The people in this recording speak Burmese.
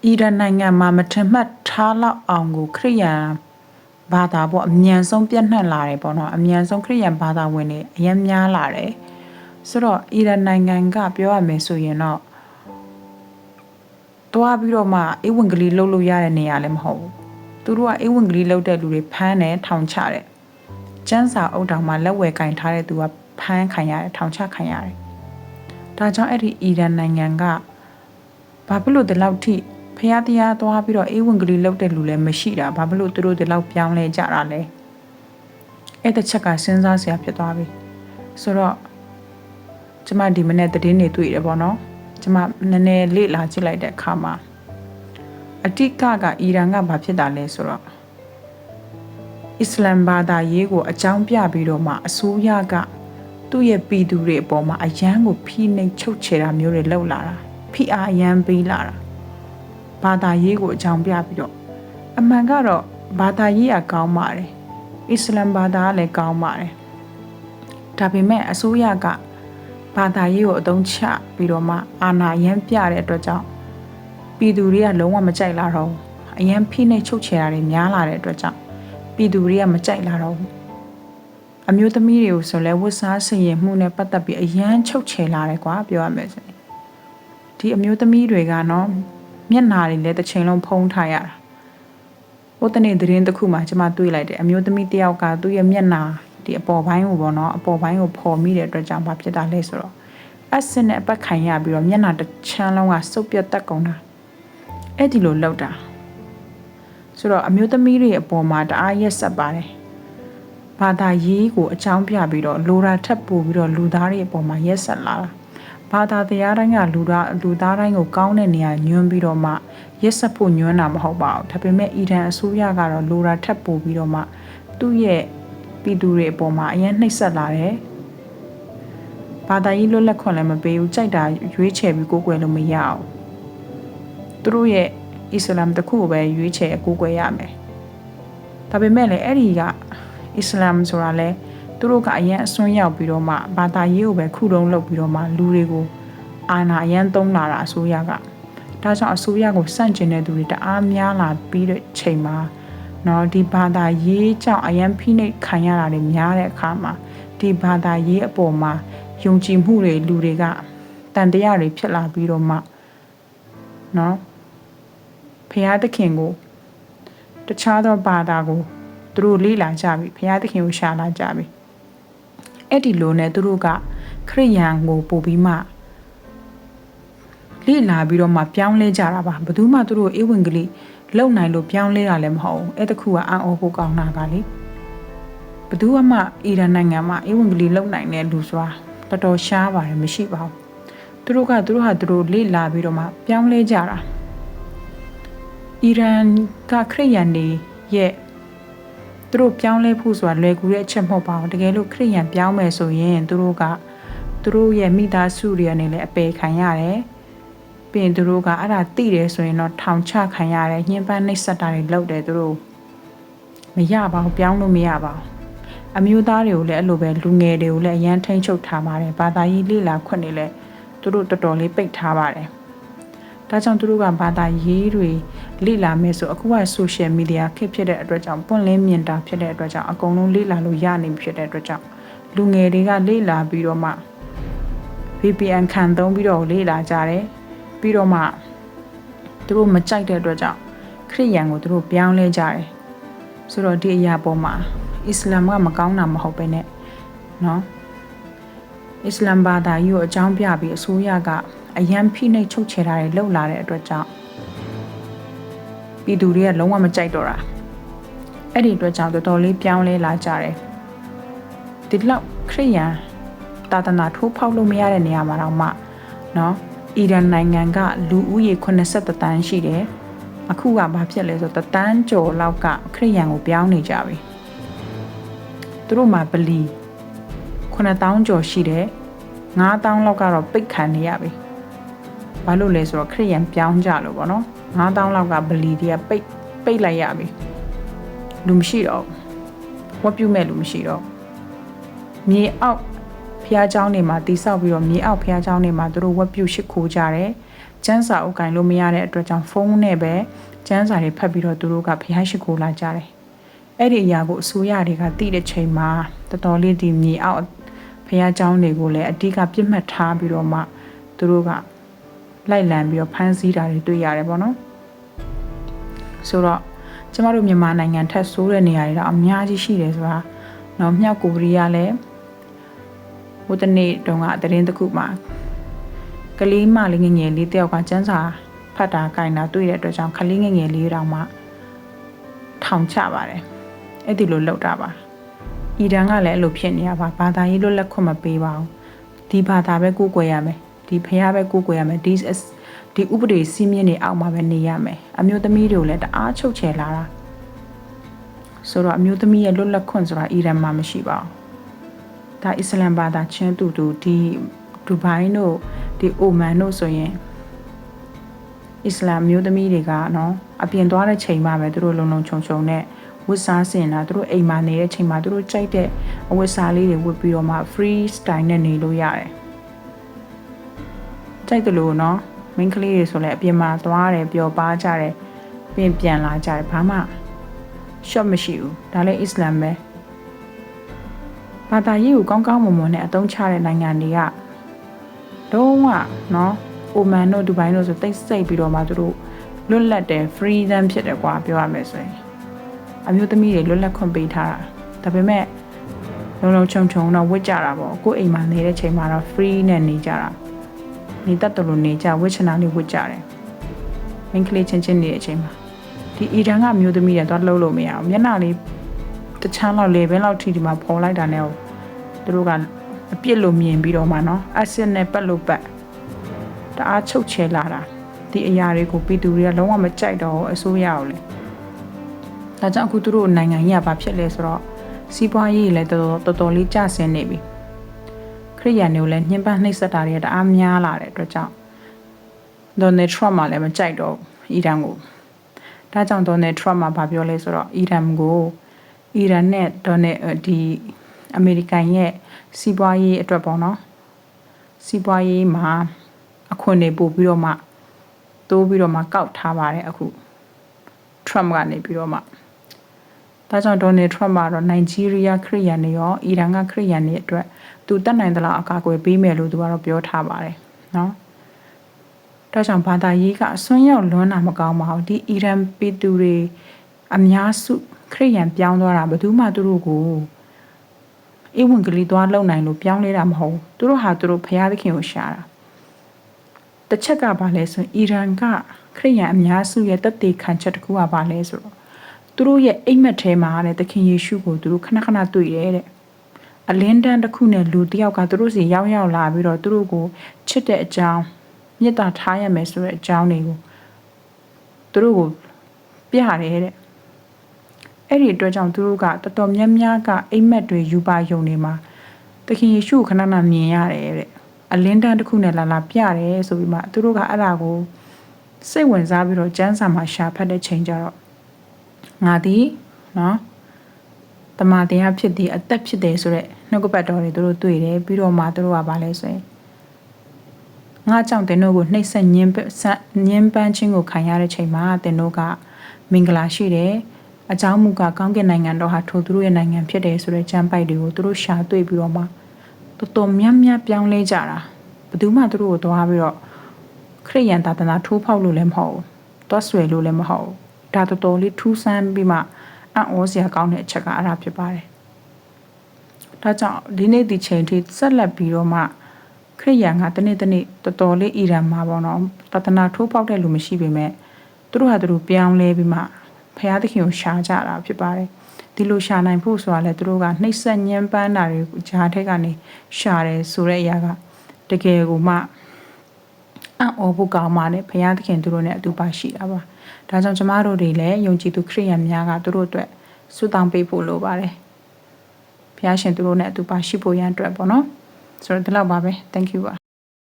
အီရန်နိုင်ငံမှာမထင်မှတ်ထားလောက်အောင်ကိုခရစ်ယာန်ဘာသာပေါ့အမြန်ဆုံးပြန့်နှံ့လာတယ်ပေါ့နော်အမြန်ဆုံးခရစ်ယာန်ဘာသာဝင်တွေအများများလာတယ်ဆိုတော့အီရန်နိုင်ငံကပြောရမယ်ဆိုရင်တော့တွားပြီးတော့မှအေးဝင်ကလေးလှုပ်လို့ရတဲ့နေရာလည်းမဟုတ်ဘူးသူတို့ကအေးဝင်ကလေးလှုပ်တဲ့လူတွေဖမ်းတယ်ထောင်ချတယ်ကျန်းစာအုပ်တောင်မှလက်ဝယ်ကင်ထားတဲ့သူကဖမ်းခံရတယ်ထောင်ချခံရတယ်ဒါကြောင့်အဲ့ဒီအီရန်နိုင်ငံကဘာဖြစ်လို့ဒီလောက်ထိဖျားတရားသွားပြီးတော့အေးဝင်ကလေးလှုပ်တဲ့လူလည်းမရှိတာဘာဖြစ်လို့သူတို့ဒီလောက်ပြောင်းလဲကြတာလဲအဲ့တစ်ချက်ကစဉ်းစားစရာဖြစ်သွားပြီဆိုတော့ကျမဒီမနေ့သတင်းတွေတွေ့တယ်ပေါ့နော်ကျမနည်းနည်းလေ့လာကြည့်လိုက်တဲ့အခါမှာအတိတ်ကအီရန်ကဘာဖြစ်တာလဲဆိုတော့အစ္စလမ်ဘာသာရေးကိုအကြောင်းပြပြီးတော့မှအစိုးရကသူ့ရဲ့ပြည်သူတွေအပေါ်မှာအယမ်းကိုဖိနှိပ်ချုပ်ချယ်တာမျိုးတွေလုပ်လာတာဖိအားအယမ်းပေးလာတာဘာသာရေးကိုအကြောင်းပြပြီးတော့အမှန်ကတော့ဘာသာရေးကကောင်းပါတယ်အစ္စလမ်ဘာသာကလည်းကောင်းပါတယ်ဒါပေမဲ့အစိုးရကဘာသာရေးကိုအသုံးချပြီးတော့မှအာဏာရမ်းပြတဲ့အတွက်ကြောင့်ပြည်သူတွေကလုံးဝမကြိုက်လာတော့ဘူးအရန်ဖိနှိပ်ချုပ်ချယ်တာတွေများလာတဲ့အတွက်ကြောင့်ပြည်သူတွေကမကြိုက်လာတော့ဘူးအမျိုးသမီးတွေကိုဆိုလဲဝတ်စားဆင်ရင်မှုနဲ့ပတ်သက်ပြီးအရန်ချုပ်ချယ်လာတယ်ကွာပြောရမယ်ဆိုရင်ဒီအမျိုးသမီးတွေကနော်မျက်နာတွေလည်းတစ်ချိန်လုံးဖုံးထားရတာဟိုတနေ့သတင်းတစ်ခုမှကျွန်မတွေ့လိုက်တယ်အမျိုးသမီးတယောက်ကသူ့ရဲ့မျက်နာဒီအပေါ်ပိုင်းကိုပေါ့နော်အပေါ်ပိုင်းကိုဖော်မိတဲ့အတွက်ကြောင့်ဘာဖြစ်တာလဲဆိုတော့အက်ဆစ်နဲ့အပတ်ခံရပြီးတော့မျက်နာတစ်ချမ်းလုံးကစုပ်ပြတ်တက်ကုန်တာအဲ့ဒီလိုလောက်တာဆိုတော့အမျိုးသမီးတွေအပေါ်မှာတအားရက်ဆက်ပါတယ်ဘာသာရေးကိုအကြောင်းပြပြီးတော့လိုရာထပ်ပို့ပြီးတော့လူသားတွေအပေါ်မှာရက်ဆက်လာတာဘာသာတရားတိုင်းကလူသားတိုင်းကိုကောင်းတဲ့နေရာညွှန်းပြီးတော့မှရက်ဆက်ဖို့ညွှန်းတာမဟုတ်ပါဘူးဒါပေမဲ့အီရန်အစိုးရကတော့လိုရာထပ်ပို့ပြီးတော့မှသူ့ရဲ့ပြည်သူတွေအပေါ်မှာအရင်နှိပ်စက်လာတယ်ဘာသာရေးလွတ်လပ်ခွင့်လည်းမပေးဘူးကြိုက်တာရွေးချယ်ပြီးကိုးကွယ်လို့မရအောင်သူတို့ရဲ့အစ္စလာမ်တစ်ခုကိုပဲရွေးချယ်ကိုးကွယ်ရမယ်ဒါပေမဲ့လည်းအဲ့ဒီကအစ္စလာမ်ဆိုတာလဲသူတို့ကအရင်အစွန်းရောက်ပြီးတော့မှဘာသာရေးကိုပဲခုတုံးလုပ်ပြီးတော့မှလူတွေကိုအာဏာအရင်သုံးလာတာအစိုးရကဒါကြောင့်အစိုးရကိုစန့်ကျင်တဲ့သူတွေတအားများလာပြီးတဲ့ချိန်မှာနော်ဒီဘာသာရေးကြောင့်အရင်ဖိနှိပ်ခံရတာတွေများတဲ့အခါမှာဒီဘာသာရေးအပေါ်မှာယုံကြည်မှုတွေလူတွေကတန်တရားတွေဖြစ်လာပြီးတော့မှနော်ဖျားသခင်ကိုတခြားသောဘာသာကိုသူတို့လေ့လာကြပြီဖျားသခင်ကိုရှာလာကြပြီအဲ့ဒီလိုနဲ့သူတို့ကခရစ်ယာန်ကိုပို့ပြီးမှလေ့လာပြီးတော့မှပြောင်းလဲကြတာပါဘယ်သူမှသူတို့အေးဝင်ကလေးလုံနိုင်လို့ပြောင်းလဲတာလည်းမဟုတ်ဘူးအဲ့တခုကအံ့ဩဖို့ကောင်းတာကလေဘယ်သူမှအီရန်နိုင်ငံမှာအေးဝင်ကလေးလုံနိုင်တဲ့လူဆိုတာတော်တော်ရှားပါတယ်မရှိပါဘူးသူတို့ဟာသူတို့လေ့လာပြီးတော့မှပြောင်းလဲကြတာအီရန်ကခရစ်ယာန်တွေရဲ့သူတို့ပြောင်းလဲဖို့ဆိုတာလွယ်ကူတဲ့အချက်မဟုတ်ပါဘူးတကယ်လို့ခရစ်ယာန်ပြောင်းမယ်ဆိုရင်သူတို့ရဲ့မိသားစုတွေကနေလည်းအပယ်ခံရတယ်ပြီးရင်သူတို့ကအဲ့ဒါသိတယ်ဆိုရင်တော့ထောင်ချခံရတယ်ညှဉ်းပန်းနှိပ်စက်တာတွေလုပ်တယ်သူတို့မရပါဘူးပြောင်းလို့မရပါဘူးအမျိုးသားတွေကိုလည်းအဲ့လိုပဲလူငယ်တွေကိုလည်းအရန်ထိန်းချုပ်ထားပါတယ်ဘာသာရေးလေ့လာခွင့်တွေလည်းသူတို့တော်တော်လေးပိတ်ထားပါတယ်ဒါကြောင့်သူတို့ကဘာသာရေးတွေလေ့လာမယ်ဆိုအခုက social media ခေတ်ဖြစ်တဲ့အတွက်ကြောင့်ပွင့်လင်းမြင်တာဖြစ်တဲ့အတွက်ကြောင့်အကုန်လုံးလေ့လာလို့ရနေပြီဖြစ်တဲ့အတွက်ကြောင့်လူငယ်တွေကလေ့လာပြီးတော့မှ VPN ခံသုံးပြီးတော့လေ့လာကြတယ်ပြီးတော့မှသူတို့မကြိုက်တဲ့အတွက်ကြောင့်ခရစ်ယာန်ကိုသူတို့ပြောင်းလဲကြတယ်ဆိုတော့ဒီအရာပေါ်မှာအစ္စလာမ်ကမကောင်းတာမဟုတ်ပဲနဲ့နော်အစ္စလာမ်ဘာသာရေးကိုအကြောင်းပြပြီးအစိုးရကအယံဖိနှိပ်ချုပ်ချယ်တာတွေလုပ်လာတဲ့အတွက်ကြောင့်ပြည်သူတွေကလုံးဝမကြိုက်တော့တာအဲ့ဒီအတွက်ကြောင့်တော်တော်လေးပြောင်းလဲလာကြတယ်ဒီလောက်ခရစ်ယာန်သာသနာထိုးဖောက်လို့မရတဲ့နေရာမှာတော့မှနော်အီရန်နိုင်ငံကလူဦးရေ83တန်းရှိတယ်အခုကဘာဖြစ်လဲဆိုတော့တန်းကျော်လောက်ကခရစ်ယာန်ကိုပြောင်းနေကြပြီသူတို့မှာဗလီ9000ကျော်ရှိတယ်9000လောက်ကတော့ပိတ်ခံနေရပြီဘာလို့လဲဆိုတော့ခရစ်ယာန်ပြောင်းကြလို့ပေါ့နော်9000လောက်ကဗလီတွေကပိတ်လိုက်ရပြီလူမရှိတော့ဝတ်ပြုမဲ့လူမရှိတော့မြေအောက်ဖျားเจ้าနေမှာတိဆောက်ပြီးတော့မြေအောက်ဖျားเจ้าနေမှာသူတို့ဝတ်ပြုရှိခိုးကြတယ် ကျန်းစာအုပ်ကင်လို့မရတဲ့အတွက်ကြောင့်ဖုန်းနဲ့ပဲကျန်းစာတွေဖတ်ပြီးတော့သူတို့ကဖျားရှိခိုးလာကြတယ်အဲ့ဒီအရာကိုအစိုးရတွေကသိတဲ့ချိန်မှာတော်တော်လေးဒီမြေအောက်ဖျားเจ้าတွေကိုလည်းအဓိကပြစ်မှတ်ထားပြီးတော့မှသူတို့ကလိုက်လံပြီးတော့ဖမ်းဆီးတာတွေတွေ့ရတယ်ပေါ့နော်ဆိုတော့ကျမတို့မြန်မာနိုင်ငံထက်ဆိုးတဲ့နေရာတွေတော့အများကြီးရှိတယ်ဆိုတာနော်မြောက်ကိုရီးယားလည်းဟိုတနေ့တုန်းကသတင်းတစ်ခုမှာကလေးမလေးငယ်ငယ်လေးတယောက်ကကျန်းစာဖတ်တာကြိုင်တာတွေ့တဲ့အတွက်ကြောင့်ကလေးငယ်ငယ်လေးတောင်မှထောင်ချပါတယ်အဲ့ဒီလိုလောက်တာပါအီရန်ကလည်းအဲ့လိုဖြစ်နေရပါဘာသာရေးလွတ်လပ်ခွင့်မပေးပါဘူးဒီဘာသာပဲကိုးကွယ်ရမယ်ဒီဖះပဲကိုးကွယ်ရမယ်ဒီဥပဒေစည်းမျဉ်းတွေအောက်မှာပဲနေရမယ်အမျိုးသမီးတွေကိုလည်းတအားချုပ်ချယ်လာတာဆိုတော့အမျိုးသမီးရဲ့လွတ်လပ်ခွင့်ဆိုတာအီရန်မှာမရှိပါဘူးဒါအစ္စလမ်ဘာသာချင်းတူဒီဒူဘိုင်းတို့ဒီအိုမန်တို့ဆိုရင်အစ္စလာမ်မျိုးသမီးတွေကနော်အပြင်သွားတဲ့ချိန်မှာပဲသူတို့လုံလုံခြုံခြုံနဲ့ဝတ်စားစင်တာသူတို့အိမ်မှာနေတဲ့ချိန်မှာသူတို့ကြိုက်တဲ့အဝတ်စားလေးတွေဝတ်ပြီးတော့မှ free style နဲ့နေလို့ရတယ်ကြိုက်တယ်လို့နော်မိန်းကလေးတွေဆိုလည်းအပြင်မှာသွားတယ်ပျော်ပါကြတယ်ပြင်ပြန်လာကြတယ်ဘာမှ shop မရှိဘူးဒါလည်းအစ္စလာမ်ပဲဘာသာရေးကိုကောင်းကောင်းမွန်မွန်နဲ့အသုံးချတဲ့နိုင်ငံတွေကလုံးဝနော်အိုမန်တို့ဒူဘိုင်းတို့ဆိုတိတ်ဆိတ်ပြီးတော့မှသူတို့လွတ်လပ်တယ် freedom ဖြစ်တယ်ကွာပြောရမယ်ဆိုရင်အမျိုးသမီးတွေလွတ်လပ်ခွင့်ပေးထားတာဒါပေမဲ့လုံလုံချုံချုံတော့ဝတ်ကြတာပေါ့ကိုယ်အိမ်မှာနေတဲ့ချိန်မှာတော့ free နဲ့နေကြတာနေတတ်တယ်လို့နေကြဝတ်ချနာလေးဝတ်ကြတယ်မင်းကလေးချင်းချင်းနေတဲ့အချိန်မှာဒီအီရန်ကမျိုးသမီးတွေတော့လှုပ်လို့မရအောင်မျက်နှာလေးတချမ်းလောက်လေဘဲလောက်ထိဒီမှာပေါ်လိုက်တာနဲ့သူတို့ကအပြစ်လို့မြင်ပြီးတော့မှနော်အဆစ်နဲ့ပတ်လို့ပတ်တအားချုပ်ချယ်လာတာဒီအရာတွေကိုပြည်သူတွေကလုံးဝမကြိုက်တော့အစိုးရအောင်လေဒါကြောင့်အခုသူတို့နိုင်ငံကြီးကဘာဖြစ်လဲဆိုတော့စီးပွားရေးလည်းတော်တော်လေးကျဆင်းနေပြီခရီးရန်တွေလည်းညှဉ်းပန်းနှိပ်စက်တာတွေတအားများလာတဲ့အတွက်ကြောင့်ဒေါ်နယ်ထရမ့်ကလည်းမကြိုက်တော့အီရန်ကိုဒါကြောင့်ဒေါ်နယ်ထရမ့်ကဘာပြောလဲဆိုတော့အီရန်နဲ့ဒေါ်နယ်ဒီအမေရိကန်ရဲ့စီးပွားရေးအတွက်ပေါ့နော်စီးပွားရေးမှာအခွင့်တွေပို့ပြီးတော့မှတိုးပြီးတော့မှကောက်ထားပါတယ်အခုထရမ့်ကနေပြီးတော့မှဒါကြောင့်ဒေါ်နယ်ထရမ့်ကတော့နိုင်ဂျီးရီးယားခရီးရန်တွေရောအီရန်ကခရီးရန်တွေအတွက်သူတတ်နိုင်သလောက်အကာအကွယ်ပေးမယ်လို့သူကတော့ပြောထားပါတယ်နော်ဒါကြောင့်ဘာသာရေးကအစွန်းရောက်လွန်းတာမကောင်းပါဘူးဒီအီရန်ပြည်သူတွေအများစုခရီးရန်ပြောင်းသွားတာဘယ်သူမှသူတို့ကိုအေးဝင်ကလေးသွားလုံနိုင်လို့ပြောင်းလဲတာမဟုတ်သူတို့ဟာသူတို့ဖျားသခင်ကိုရှာတာတစ်ချက်ကဘာလဲဆိုရင်အီရန်ကခရီးရန်အများစုရဲ့တက်သေးခံချက်တစ်ခုကဘာလဲဆိုတော့သူတို့ရဲ့အိမ်မက်ထဲမှာတဲ့သခင်ယေရှုကိုသူတို့ခဏခဏတွေ့တယ်တဲ့အလင်းတန်းတစ်ခုနဲ့လူတစ်ယောက်ကသူတို့စီရောက်လာပြီးတော့သူတို့ကိုချစ်တဲ့အကြောင်းမေတ္တာထားရမယ်ဆိုတဲ့အကြောင်းတွေကိုသူတို့ကိုပြရတယ်တဲ့အဲ့ဒီအတွက်ကြောင့်သူတို့ကတော်တော်များများကအိမ်မက်တွေယူပါယုံနေမှာသခင်ယေရှုကိုခဏခဏမြင်ရတယ်တဲ့အလင်းတန်းတစ်ခုနဲ့လာပြတယ်ဆိုပြီးမှသူတို့ကအဲ့ဒါကိုစိတ်ဝင်စားပြီးတော့ကျမ်းစာမှာရှာဖတ်တဲ့ချိန်ကျတော့ငါဒီနော်တမန်တရားဖြစ်သည်အသက်ဖြစ်တယ်ဆိုတော့နှုတ်ကပတ်တော်တွေသူတို့တွေ့တယ်ပြီးတော့မှသူတို့ကဘာလဲဆိုရင်ငါကြောင့်တင်တို့ကိုနှိပ်စက်ညှဉ်းပန်းခြင်းကိုခံရတဲ့ချိန်မှာတင်တို့ကမင်္ဂလာရှိတယ်အကြောင်းမူကားကောင်းကင်နိုင်ငံတော်ဟာထိုသူတို့ရဲ့နိုင်ငံဖြစ်တယ်ဆိုတဲ့ကျမ်းပိုက်တွေကိုသူတို့ရှာတွေ့ပြီးတော့မှတော်တော်များများပြောင်းလဲကြတာဘယ်သူမှသူတို့ကိုသွားပြီးတော့ခရိယန်သာသနာထိုးဖောက်လို့လည်းမဟုတ်ဘူးသွားဆွဲလို့လည်းမဟုတ်ဘူးဒါတော်တော်လေးထူးဆန်းပြီးမှအံ့ဩစရာကောင်းတဲ့အချက်ကအဲ့ဒါဖြစ်ပါတယ်ဒါကြောင့်ဒီနေ့ဒီချိန်ထိဆက်လက်ပြီးတော့မှခရိယန်ကတနေ့တော်တော်လေးအီရန်မှာပေါ့နော်သာသနာထိုးဖောက်တဲ့လူမရှိပေမဲ့သူတို့ဟာသူတို့ပြောင်းလဲပြီးမှဖျားသခင်ကိုရှာကြတာဖြစ်ပါတယ်ဒီလိုရှာနိုင်ဖို့ဆိုတာလဲသူတို့ကနှိပ်စက်ညှဉ်းပန်းတာတွေဂျားထက်ကနေရှာတယ်ဆိုတဲ့အရာကတကယ်ကိုမှအံ့ဩဖို့ကောင်းပါတယ်ဘုရားသခင်သူတို့နဲ့အတူပါရှိတာပါဒါကြောင့်ကျမတို့တွေလည်းယုံကြည်သူခရိယန်များကသူတို့အတွက်ဆုတောင်းပေးဖို့လိုပါတယ်ဘုရားရှင်သူတို့နဲ့အတူပါရှိဖို့ရန်အတွက်ပေါ့နော်ဆိုတော့ဒီလောက်ပါပဲ thank you ပါ